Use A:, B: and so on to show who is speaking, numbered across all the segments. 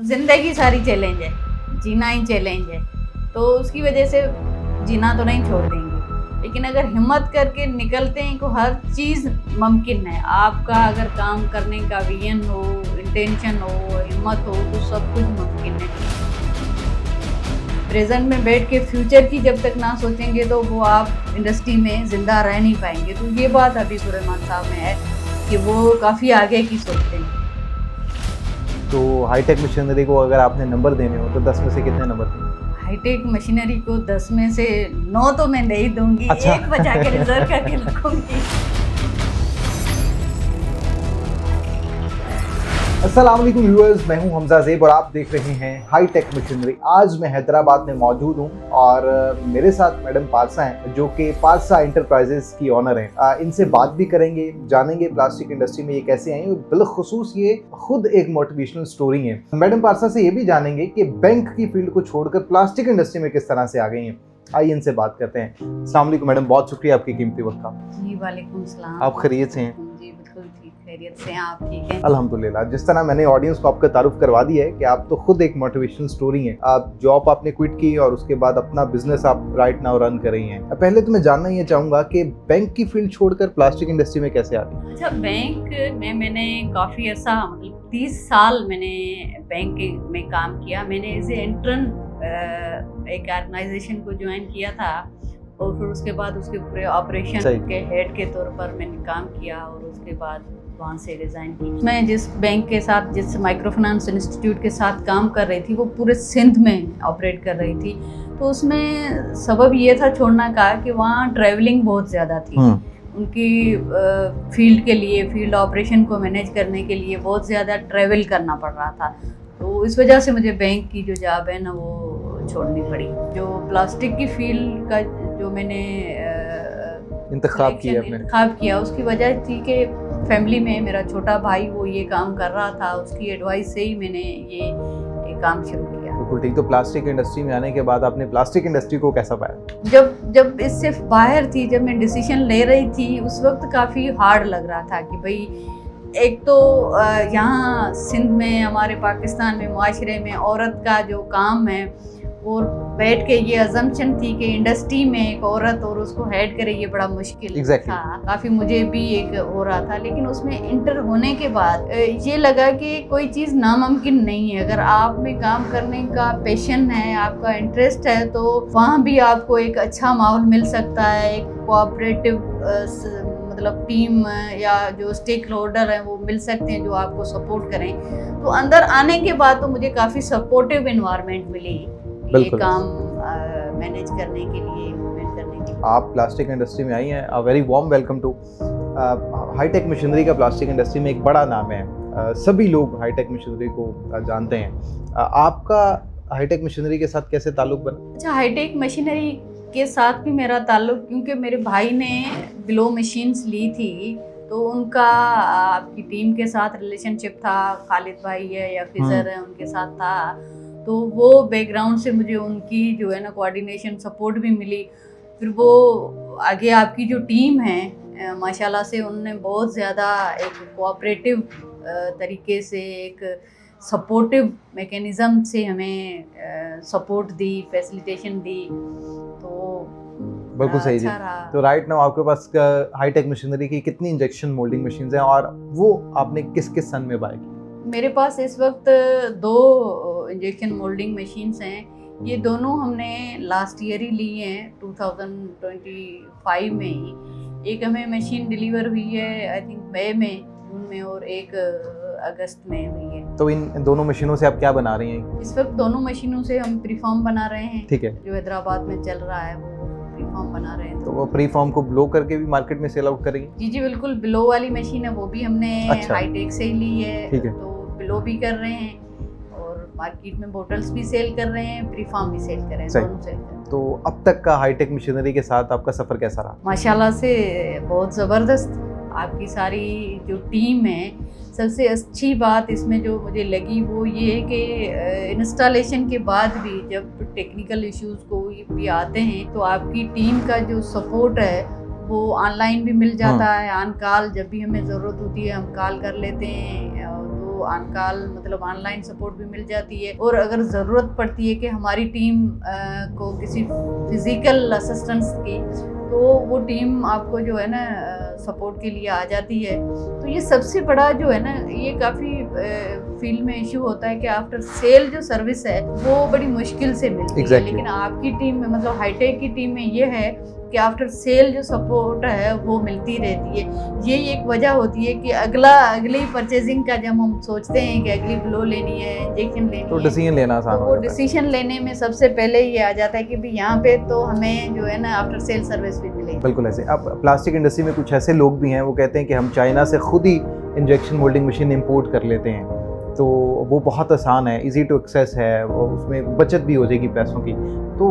A: जिंदगी सारी चैलेंज है, जीना ही चैलेंज है, तो उसकी वजह से जीना तो नहीं छोड़ देंगे, लेकिन अगर हिम्मत करके निकलते हैं तो हर चीज़ मुमकिन है। आपका अगर काम करने का विजन हो, इंटेंशन हो, हिम्मत हो, तो सब कुछ मुमकिन है। प्रेजेंट में बैठ के फ्यूचर की जब तक ना सोचेंगे तो वो आप इंडस्ट्री में ज़िंदा रह नहीं पाएंगे। तो ये बात अभी सुलेमान साहब में है कि वो काफ़ी आगे की सोचते हैं।
B: तो हाईटेक मशीनरी को अगर आपने नंबर देने हो तो 10 में से कितने नंबर देंगे?
A: हाईटेक मशीनरी को 10 में से 9 तो मैं नहीं दूंगी।
B: अच्छा।
A: एक बचा के रिजर्व करके रखूंगी।
B: अस्सलाम वालेकुम व्यूअर्स, मैं हूं हमजा ज़ेब और आप देख रहे हैं हाईटेक मशीनरी। आज मैं हैदराबाद में मौजूद हूं और मेरे साथ मैडम पारसा हैं जो कि पारसा एंटरप्राइजेस की ऑनर हैं। इनसे बात भी करेंगे, जानेंगे प्लास्टिक इंडस्ट्री में ये कैसे आई हैं। बिलखुसूस ये खुद एक मोटिवेशनल स्टोरी है। मैडम पारसा से ये भी जानेंगे कि बैंक की फील्ड को छोड़कर प्लास्टिक इंडस्ट्री में किस तरह से आ गई हैं। आइए इनसे बात करते हैं। अस्सलाम वालेकुम मैडम, बहुत शुक्रिया आपकी कीमती वक्त का।
A: जी वालेकुम सलाम।
B: आप खैरियत से हैं?
A: जी बिल्कुल ठीक, खैरियत से हैं। आप ठीक हैं?
B: अल्हम्दुलिल्लाह। जिस तरह मैंने ऑडियंस को आपका तारुफ करवा दिया है कि आप तो खुद एक मोटिवेशनल स्टोरी हैं। आप जॉब आपने क्विट की और उसके बाद अपना बिजनेस आप राइट नाउ रन कर रही हैं। पहले तो मैं जानना ये चाहूँगा कि बैंक की फील्ड छोड़कर प्लास्टिक इंडस्ट्री में कैसे आ गई?
A: अच्छा, बैंक में मैंने काफ़ी ऐसा मतलब 30 साल मैंने बैंक में काम किया। मैंने एज ए इंटर्न एक ऑर्गेनाइजेशन को ज्वाइन किया था और फिर उसके बाद उसके पूरे ऑपरेशन के हेड के तौर पर मैंने काम किया और उसके बाद वहाँ से रिज़ाइन की। मैं जिस बैंक के साथ, जिस माइक्रो फाइनेंस इंस्टीट्यूट के साथ काम कर रही थी, वो पूरे सिंध में ऑपरेट कर रही थी। तो उसमें सबब ये था छोड़ना का कि वहाँ ट्रैवलिंग बहुत ज़्यादा थी। उनकी फील्ड के लिए, फील्ड ऑपरेशन को मैनेज करने के लिए बहुत ज़्यादा ट्रैवल करना पड़ रहा था। तो इस वजह से मुझे बैंक की जो जॉब है ना वो छोड़नी पड़ी। जो प्लास्टिक की फील्ड का जो मैंने
B: इंतखाब
A: किया उसकी वजह थी कि फैमिली में मेरा छोटा भाई वो ये काम कर रहा था, उसकी एडवाइस से ही मैंने ये काम शुरू किया।
B: बिल्कुल ठीक। तो प्लास्टिक इंडस्ट्री में आने के बाद आपने प्लास्टिक इंडस्ट्री को कैसा पाया?
A: जब इससे बाहर थी, जब मैं डिसीजन ले रही थी, उस वक्त काफ़ी हार्ड लग रहा था कि भाई एक तो यहाँ सिंध में, हमारे पाकिस्तान में, मुआशरे में औरत का जो काम है और बैठ के ये अजम्पशन थी कि इंडस्ट्री में एक औरत और उसको हेड करे, ये बड़ा मुश्किल था। काफ़ी मुझे भी एक हो रहा था, लेकिन उसमें इंटर होने के बाद ये लगा कि कोई चीज़ नामुमकिन नहीं है। अगर आप में काम करने का पैशन है, आपका इंटरेस्ट है, तो वहाँ भी आपको एक अच्छा माहौल मिल सकता है। एक कोऑपरेटिव मतलब टीम या जो स्टेक होल्डर हैं वो मिल सकते हैं जो आपको सपोर्ट करें। तो अंदर आने के बाद तो मुझे काफ़ी सपोर्टिव एनवायरनमेंट मिली ये काम मैनेज करने के लिए, इम्प्लीमेंट करने के लिए।
B: आप प्लास्टिक इंडस्ट्री में आई हैं। Very warm welcome to hitech machinery का प्लास्टिक इंडस्ट्री में एक बड़ा नाम है। सभी लोग हाईटेक मशीनरी को जानते हैं। आपका हाईटेक मशीनरी के साथ कैसे ताल्लुक बना?
A: अच्छा, हाईटेक मशीनरी के साथ भी मेरा ताल्लुक, क्योंकि मेरे भाई ने ग्लो मशीन्स ली थी तो उनका आपकी टीम के साथ रिलेशनशिप था। खालिद भाई है या फिजर है, उनके साथ था। तो वो बैकग्राउंड से मुझे उनकी जो है ना कोऑर्डिनेशन सपोर्ट भी मिली। फिर वो आगे आपकी जो टीम है माशाल्लाह से उन्होंने बहुत ज़्यादा एक कोऑपरेटिव तरीके से, एक सपोर्टिव मैकेनिज़्म से हमें सपोर्ट दी, फैसिलिटेशन दी। तो
B: बिल्कुल सही जी। तो राइट नाउ आपके पास हाईटेक मशीनरी की कितनी इंजेक्शन मोल्डिंग मशीन्स हैं और वो आपने किस किस सन में बाय की?
A: मेरे पास इस वक्त 2 इंजेक्शन मोल्डिंग मशीन्स हैं। ये दोनों हमने लास्ट ईयर ही ली हैं, 2025 में ही। एक हमें मशीन डिलीवर हुई है आई थिंक मई में, जून में, और एक अगस्त में हुई है।
B: तो इन दोनों मशीनों से आप क्या बना रही हैं?
A: इस वक्त दोनों मशीनों से हम प्रीफॉर्म बना रहे हैं।
B: ठीक है।
A: जो हैदराबाद में चल रहा है वो प्रीफॉर्म बना रहे हैं।
B: तो वो प्रीफॉर्म को ब्लो करके भी मार्केट में सेल आउट करेंगे?
A: जी बिल्कुल। ब्लो वाली मशीन है वो भी हमने हाईटेक से ही ली है।
B: ठीक है।
A: तो ब्लो भी कर रहे हैं और मार्केट में बोटल्स भी सेल कर रहे हैं, प्रीफॉर्म भी सेल कर रहे हैं, दोनों सेल कर रहे हैं।
B: तो अब तक का हाईटेक मशीनरी के साथ आपका सफ़र कैसा रहा?
A: माशाल्लाह से बहुत ज़बरदस्त। आपकी सारी जो टीम है, सबसे अच्छी बात इसमें जो मुझे लगी वो ये है कि इंस्टॉलेशन के बाद भी जब टेक्निकल इश्यूज़ को भी आते हैं तो आपकी टीम का जो सपोर्ट है वो ऑनलाइन भी मिल जाता है। ऑन कॉल जब भी हमें ज़रूरत होती है हम कॉल कर लेते हैं। तो ऑनकॉल मतलब ऑनलाइन सपोर्ट भी मिल जाती है, और अगर ज़रूरत पड़ती है कि हमारी टीम को किसी फिज़िकल असिस्टेंस की, तो वो टीम आपको जो है ना सपोर्ट के लिए आ जाती है। तो ये सबसे बड़ा जो है ना, ये काफ़ी फील्ड में इशू होता है कि आफ्टर सेल जो सर्विस है वो बड़ी मुश्किल से मिलती है। लेकिन आपकी टीम में मतलब हाईटेक की टीम में ये है कि आफ्टर सेल जो सपोर्ट है वो मिलती रहती है। ये एक वजह होती है कि अगली परचेजिंग का जब हम सोचते हैं कि अगली ब्लो लेनी है, इंजेक्शन लेनी
B: तो
A: है,
B: डिसीजन लेना आसान
A: तो
B: हो
A: वो
B: जाता है।
A: डिसीजन लेने में सबसे पहले ये आ जाता है कि भी यहाँ पे तो हमें जो है ना आफ्टर सेल सर्विस भी मिलेगी।
B: बिल्कुल ऐसे। अब प्लास्टिक इंडस्ट्री में कुछ ऐसे लोग भी हैं, वो कहते हैं कि हम चाइना से खुद ही इंजेक्शन मोल्डिंग मशीन इंपोर्ट कर लेते हैं, तो वो बहुत आसान है, इजी टू एक्सेस है, वो उसमें बचत भी हो जाएगी पैसों की। तो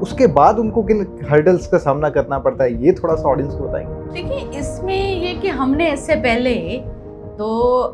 B: उसके बाद उनको किन हर्डल्स का सामना करना पड़ता है, ये थोड़ा सा ऑडियंस को बताएंगे।
A: देखिए, इसमें ये कि हमने इससे पहले तो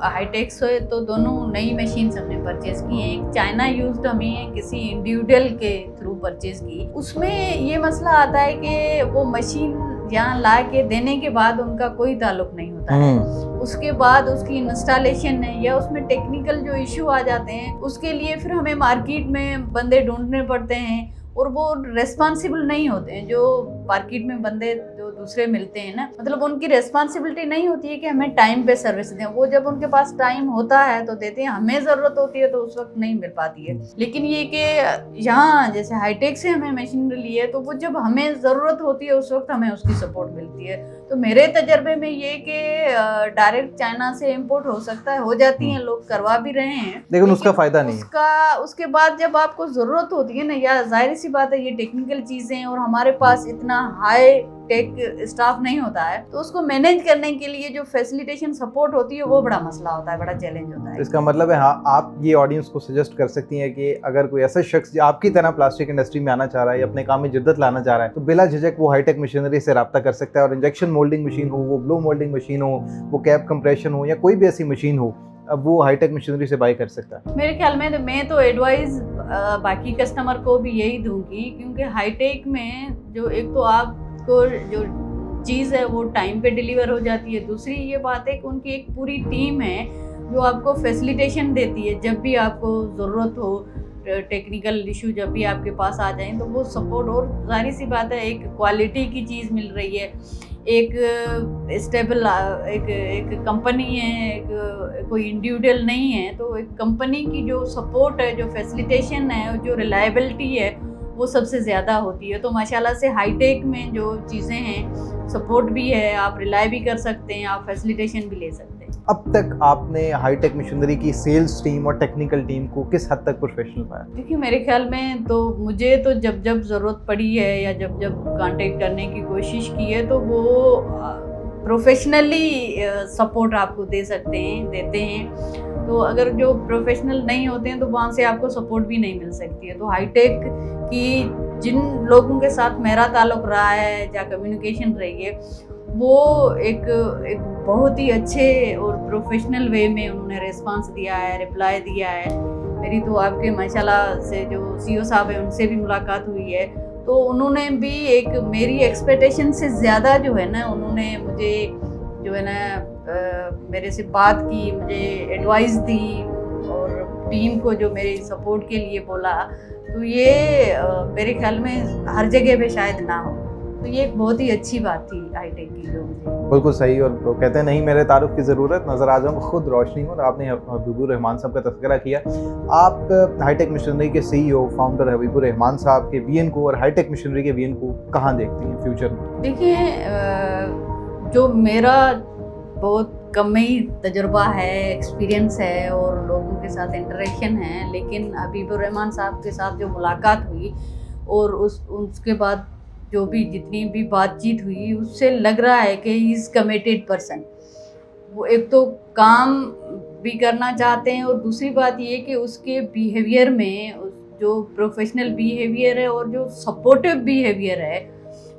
A: हाईटेक से तो दोनों नई मशीन हमने परचेज की हैं। एक चाइना यूज्ड हमें किसी इंडिविजुअल के थ्रू परचेज की। उसमें ये मसला आता है कि वो मशीन यहाँ ला के देने के बाद उनका कोई ताल्लुक नहीं होता है। उसके बाद उसकी इंस्टॉलेशन है या उसमें टेक्निकल जो इशू आ जाते हैं, उसके लिए फिर हमें मार्केट में बंदे ढूंढने पड़ते हैं, और वो रेस्पॉन्सिबल नहीं होते हैं। जो मार्केट में बंदे जो दूसरे मिलते हैं ना, मतलब उनकी रेस्पॉन्सिबिलिटी नहीं होती है कि हमें टाइम पे सर्विस दें। वो जब उनके पास टाइम होता है तो देते हैं, हमें ज़रूरत होती है तो उस वक्त नहीं मिल पाती है। लेकिन ये कि यहाँ जैसे हाईटेक से हमें मशीनरी ली है, तो वो जब हमें ज़रूरत होती है उस वक्त हमें उसकी सपोर्ट मिलती है। तो मेरे तजर्बे में ये कि डायरेक्ट चाइना से इम्पोर्ट हो सकता है, हो जाती हैं, लोग करवा भी रहे हैं,
B: लेकिन उसका फ़ायदा नहीं है।
A: उसके बाद जब आपको ज़रूरत होती है ना, या जाहिर सी बात है ये टेक्निकल चीज़ें, और हमारे पास इतना हाई टेक स्टाफ नहीं होता है, तो उसको मैनेज करने के लिए जो फैसिलिटेशन सपोर्ट होती है वो बड़ा मसला होता है, बड़ा चैलेंज होता है।
B: इसका मतलब है, हाँ, आप ये ऑडियंस को सजेस्ट कर सकती हैं कि अगर कोई ऐसा शख्स जो आपकी तरह प्लास्टिक इंडस्ट्री में आना चाह रहा है या अपने काम में जिद्दत लाना चाह रहा है, तो बिला झिझक वो हाईटेक मशीनरी से रब्ता कर सकता है। और इंजेक्शन मोल्डिंग मशीन हो, वो ब्लो मोल्डिंग मशीन हो, वो कैप कंप्रेशन हो, या कोई भी ऐसी मशीन हो, अब वो हाईटेक मशीनरी से बाई कर सकता है।
A: मेरे ख्याल में मैं तो एडवाइस बाकी कस्टमर को भी यही दूंगी, क्योंकि हाईटेक में जो एक तो आपको जो चीज़ है वो टाइम पे डिलीवर हो जाती है। दूसरी ये बात है कि उनकी एक पूरी टीम है जो आपको फैसिलिटेशन देती है। जब भी आपको ज़रूरत हो, टेक्निकल इशू जब भी आपके पास आ जाएं, तो वो सपोर्ट, और जाहिर सी बात है एक क्वालिटी की चीज़ मिल रही है, एक स्टेबल एक कंपनी है, एक कोई इंडिविजुअल नहीं है। तो एक कंपनी की जो सपोर्ट है, जो फैसिलिटेशन है, जो रिलायबिलिटी है, वो सबसे ज़्यादा होती है। तो माशाल्लाह से हाईटेक में जो चीज़ें हैं, सपोर्ट भी है, आप रिलाई भी कर सकते हैं, आप फैसिलिटेशन भी ले सकते हैं।
B: अब तक आपने हाईटेक मशीनरी की सेल्स टीम और टेक्निकल टीम को किस हद तक प्रोफेशनल पाया?
A: देखिए, मेरे ख्याल में तो मुझे तो जब जब ज़रूरत पड़ी है या जब जब कांटेक्ट करने की कोशिश की है, तो वो प्रोफेशनली सपोर्ट आपको देते हैं। तो अगर जो प्रोफेशनल नहीं होते हैं तो वहाँ से आपको सपोर्ट भी नहीं मिल सकती है। तो हाईटेक की जिन लोगों के साथ मेरा ताल्लुक़ रहा है या कम्युनिकेशन रही है, वो एक बहुत ही अच्छे और प्रोफेशनल वे में उन्होंने रिस्पांस दिया है, रिप्लाई दिया है। मेरी तो आपके माशाल्लाह से जो CEO साहब हैं उनसे भी मुलाकात हुई है, तो उन्होंने भी एक मेरी एक्सपेक्टेशन से ज़्यादा जो है ना, उन्होंने मुझे जो है ना मेरे से बात की, मुझे एडवाइस दी, और टीम को जो मेरी सपोर्ट के लिए बोला। तो ये मेरे ख्याल में हर जगह पे शायद ना हो, तो ये एक बहुत ही अच्छी बात थी हाईटेक की जो मुझे।
B: बिल्कुल सही। और तो कहते हैं नहीं मेरे तारुफ की ज़रूरत, नज़र आ जाऊँ खुद रोशनी। और आपने हबीबुर रहमान साहब का तज़किरा किया। आप हाईटेक मशीनरी के CEO फाउंडर हबीबुर रहमान साहब के विजन को और हाईटेक मशीनरी के विजन को कहाँ देखती हैं फ्यूचर में?
A: देखिए, जो मेरा बहुत कम ही तजुर्बा है, एक्सपीरियंस है और लोगों के साथ इंटरेक्शन है, लेकिन हबीबुर रहमान साहब के साथ जो मुलाकात हुई और उसके बाद जो भी जितनी भी बातचीत हुई, उससे लग रहा है कि ही इज़ कमिटेड पर्सन। वो एक तो काम भी करना चाहते हैं, और दूसरी बात ये कि उसके बिहेवियर में जो प्रोफेशनल बिहेवियर है और जो सपोर्टिव बिहेवियर है,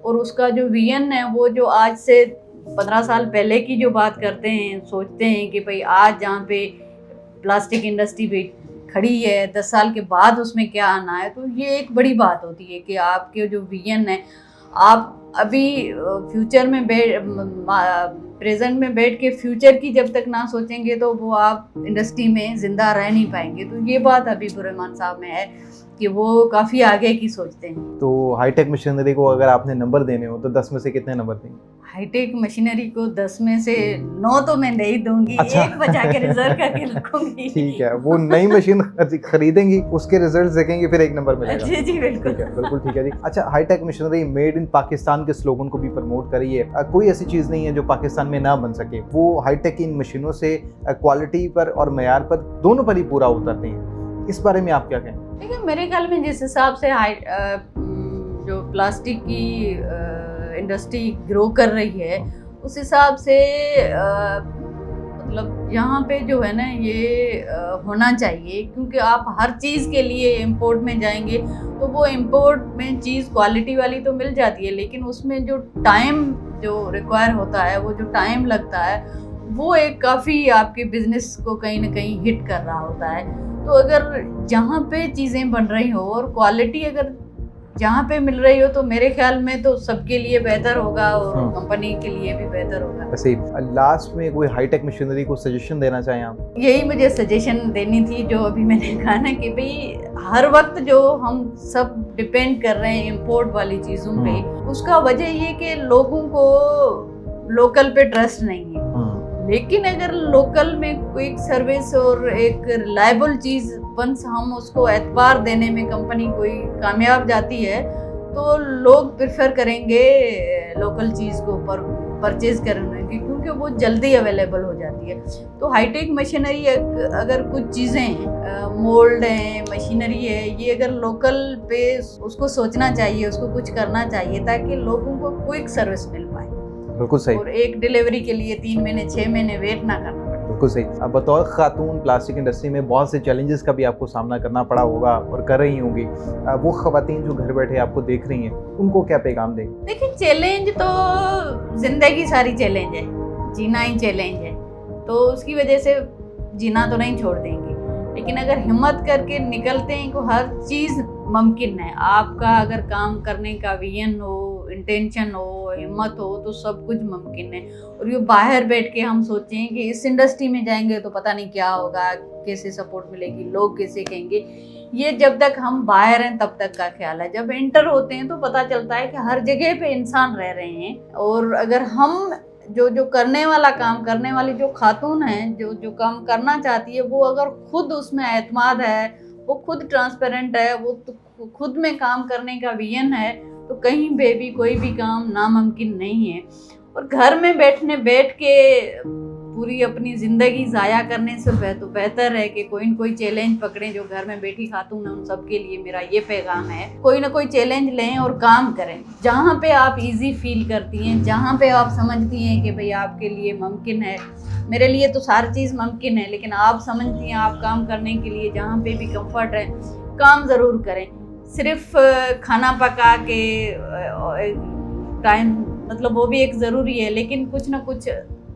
A: और उसका जो विजन है, वो जो आज से 15 साल पहले की जो बात करते हैं, सोचते हैं कि भाई आज जहाँ पे प्लास्टिक इंडस्ट्री भी खड़ी है, 10 साल के बाद उसमें क्या आना है, तो ये एक बड़ी बात होती है कि आपके जो विजन है, आप अभी फ्यूचर में प्रेजेंट में बैठ के फ्यूचर की जब तक ना सोचेंगे तो वो आप इंडस्ट्री में जिंदा रह नहीं पाएंगे। तो ये बात हबीबुर्रहमान साहब में है कि वो काफ़ी आगे की सोचते हैं।
B: तो हाईटेक मशीनरी को अगर आपने नंबर देने हो तो 10 में से कितने नंबर देंगे?
A: हाईटेक मशीनरी को 10 में से 9 तो मैं नहीं दूंगी।
B: अच्छा।
A: 1 बचा के रिजर्व करके रखूंगी।
B: ठीक है, वो नई मशीन खरीदेंगी, उसके रिजल्ट देखेंगे, फिर 1 नंबर मिलेगा।
A: जी जी बिल्कुल।
B: ठीक है, बिल्कुल ठीक है जी। अच्छा, hitech machinery made in Pakistan के स्लोगन को भी प्रमोट करी है। कोई ऐसी चीज़ नहीं है जो पाकिस्तान में ना बन सके। वो हाईटेक इन मशीनों से क्वालिटी पर और मयार पर दोनों पर ही पूरा उतरते हैं। इस बारे में आप क्या कहें?
A: देखिए, मेरे ख्याल में जिस हिसाब से जो प्लास्टिक की इंडस्ट्री ग्रो कर रही है उस हिसाब से मतलब यहाँ पे जो है ना ये होना चाहिए, क्योंकि आप हर चीज़ के लिए इंपोर्ट में जाएंगे तो वो इंपोर्ट में चीज़ क्वालिटी वाली तो मिल जाती है, लेकिन उसमें जो टाइम जो रिक्वायर होता है, वो जो टाइम लगता है, वो एक काफ़ी आपके बिजनेस को कहीं ना कहीं हिट कर रहा होता है। तो अगर जहाँ पे चीज़ें बन रही हो और क्वालिटी अगर जहाँ पे मिल रही हो तो मेरे ख्याल में तो सबके लिए बेहतर होगा और कंपनी के लिए भी बेहतर होगा।
B: ऐसे ही लास्ट में कोई हाईटेक मशीनरी को सजेशन देना चाहें आप?
A: यही मुझे सजेशन देनी थी जो अभी मैंने कहा ना कि भाई हर वक्त जो हम सब डिपेंड कर रहे हैं इंपोर्ट वाली चीज़ों पे, उसका वजह ये कि लोगों को लोकल पे ट्रस्ट नहीं है। लेकिन अगर लोकल में क्विक सर्विस और एक रिलायबल चीज़ वंस हम उसको एतबार देने में कंपनी कोई कामयाब जाती है तो लोग प्रेफर करेंगे लोकल चीज़ को परचेज करने की, क्योंकि वो जल्दी अवेलेबल हो जाती है। तो हाईटेक मशीनरी अगर कुछ चीज़ें मोल्ड हैं, मशीनरी है, ये अगर लोकल पे उसको सोचना चाहिए, उसको कुछ करना चाहिए ताकि लोगों को क्विक सर्विस मिल पाए।
B: बिल्कुल सही।
A: और एक डिलीवरी के लिए 3 महीने 6 महीने वेट ना करना पड़े।
B: बिल्कुल सही। अब बतौर खातून प्लास्टिक इंडस्ट्री में बहुत से चैलेंजेस का भी आपको सामना करना पड़ा होगा और कर रही होंगी। वो खवातीन जो घर बैठे आपको देख रही हैं, उनको क्या पैगाम देंगे?
A: देखिए, चैलेंज तो जिंदगी सारी चैलेंज है, जीना ही चैलेंज है, तो उसकी वजह से जीना तो नहीं छोड़ देंगे, लेकिन अगर हिम्मत करके निकलते हैं तो हर चीज़ मुमकिन है। आपका अगर काम करने का विजन हो, इंटेंशन हो, हिम्मत हो तो सब कुछ मुमकिन है। और ये बाहर बैठ के हम सोचें कि इस इंडस्ट्री में जाएंगे तो पता नहीं क्या होगा, कैसे सपोर्ट मिलेगी, लोग कैसे कहेंगे, ये जब तक हम बाहर हैं तब तक का ख्याल है। जब एंटर होते हैं तो पता चलता है कि हर जगह पे इंसान रह रहे हैं। और अगर हम जो करने वाला काम करने वाली जो खातून है, जो काम करना चाहती है, वो अगर खुद उसमें एतमाद है, वो खुद ट्रांसपेरेंट है, वो तो खुद में काम करने का विजन है, तो कहीं पे भी कोई भी काम नामुमकिन नहीं है। और घर में बैठ के पूरी अपनी ज़िंदगी ज़ाया करने से तो बेहतर है कि कोई न कोई चैलेंज पकड़ें। जो घर में बैठी खातून है उन सब के लिए मेरा ये पैगाम है, कोई ना कोई चैलेंज लें और काम करें। जहाँ पे आप इजी फील करती हैं, जहाँ पे आप समझती हैं कि भाई आपके लिए मुमकिन है, मेरे लिए तो सारी चीज़ मुमकिन है, लेकिन आप समझती हैं आप काम करने के लिए जहाँ पे भी कंफर्ट है काम ज़रूर करें। सिर्फ खाना पका के टाइम मतलब वो भी एक ज़रूरी है, लेकिन कुछ ना कुछ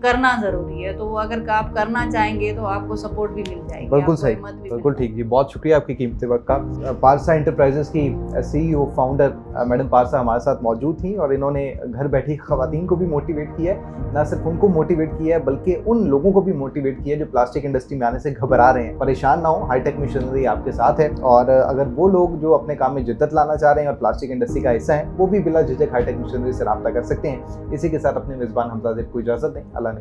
A: करना ज़रूरी है। तो अगर आप करना चाहेंगे तो आपको सपोर्ट भी मिल जाएगी।
B: बिल्कुल सही, बिल्कुल ठीक जी। बहुत शुक्रिया आपकी कीमती वक्त का। पारसा एंटरप्राइजेस की CEO फाउंडर मैडम पारसा हमारे साथ मौजूद थी और इन्होंने घर बैठी खवातीन को भी मोटिवेट किया है, ना सिर्फ उनको मोटिवेट किया है बल्कि उन लोगों को भी मोटिवेट किया है जो प्लास्टिक इंडस्ट्री में आने से घबरा रहे हैं। परेशान ना हो, हाईटेक मशीनरी आपके साथ है। और अगर वो लोग जो अपने काम में जिद्दत लाना चाह रहे हैं और प्लास्टिक इंडस्ट्री का हिस्सा है, वो भी बिला झिझक हाईटेक मशीनरी से रब्ता कर सकते हैं। इसी के साथ अपने मेज़बान हमजा ज़ेब को इजाज़त दें। अल्लाह ने